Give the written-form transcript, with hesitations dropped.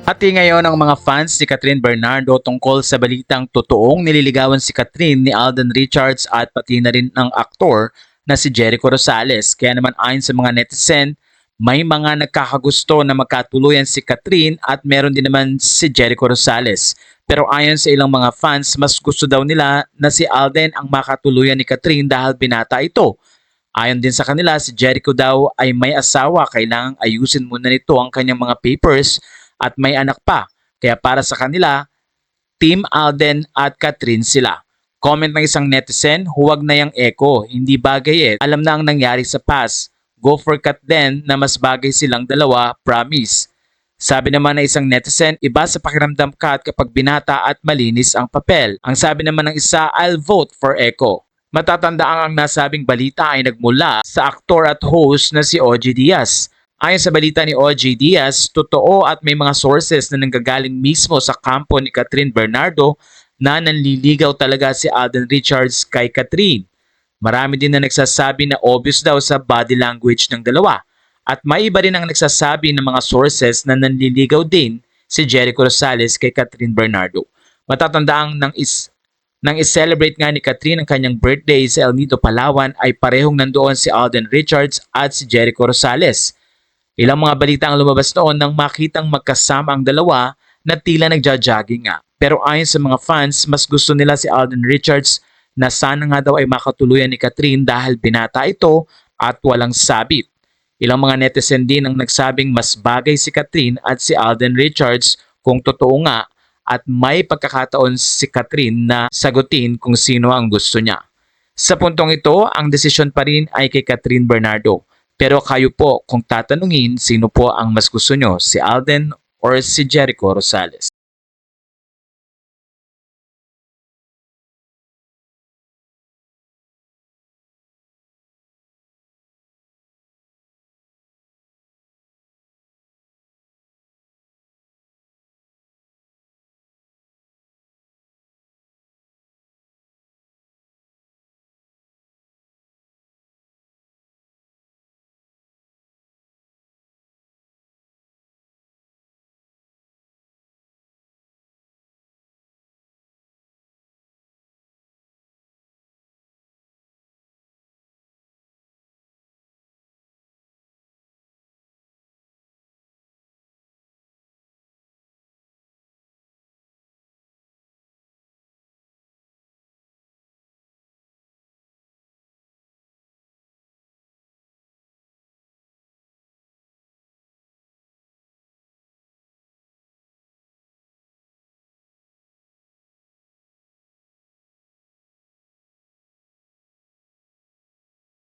Hati ngayon ang mga fans ni Catherine Bernardo tungkol sa balitang totoong nililigawan si Catherine ni Alden Richards at pati na rin ng aktor na si Jericho Rosales. Kaya naman ayon sa mga netizen, may mga nagkakagusto na magkatuluyan si Catherine at meron din naman si Jericho Rosales. Pero ayon sa ilang mga fans, mas gusto daw nila na si Alden ang makatuluyan ni Catherine dahil binata ito. Ayon din sa kanila, si Jericho daw ay may asawa, kailangang ayusin muna nito ang kanyang mga papers at may anak pa. Kaya para sa kanila, Team Alden at Catherine sila. Comment ng isang netizen, huwag na yang echo, hindi bagay eh. Alam na ang nangyari sa past. Go for Kat din na mas bagay silang dalawa, promise. Sabi naman ng isang netizen, iba sa pakiramdam Kat kapag binata at malinis ang papel. Ang sabi naman ng isa, I'll vote for Echo. Matatandaan ang nasabing balita ay nagmula sa aktor at host na si OG Diaz. Ayon sa balita ni OG Diaz, totoo at may mga sources na nanggagaling mismo sa kampo ni Catherine Bernardo na nanliligaw talaga si Alden Richards kay Catherine. Marami din na nagsasabi na obvious daw sa body language ng dalawa. At may iba rin ang nagsasabi ng mga sources na nanliligaw din si Jericho Rosales kay Catherine Bernardo. Matatandaan nang is-celebrate nga ni Catherine ang kanyang birthday sa El Nido, Palawan ay parehong nandoon si Alden Richards at si Jericho Rosales. Ilang mga balita ang lumabas noon nang makitang magkasama ang dalawa na tila nagja-jogging nga. Pero ayon sa mga fans, mas gusto nila si Alden Richards na sana nga daw ay makatuluyan ni Catherine dahil binata ito at walang sabit. Ilang mga netizen din ang nagsabing mas bagay si Catherine at si Alden Richards kung totoo nga at may pagkakataon si Catherine na sagutin kung sino ang gusto niya. Sa puntong ito, ang desisyon pa rin ay kay Catherine Bernardo. Pero kayo po, kung tatanungin, sino po ang mas gusto nyo, si Alden or si Jericho Rosales?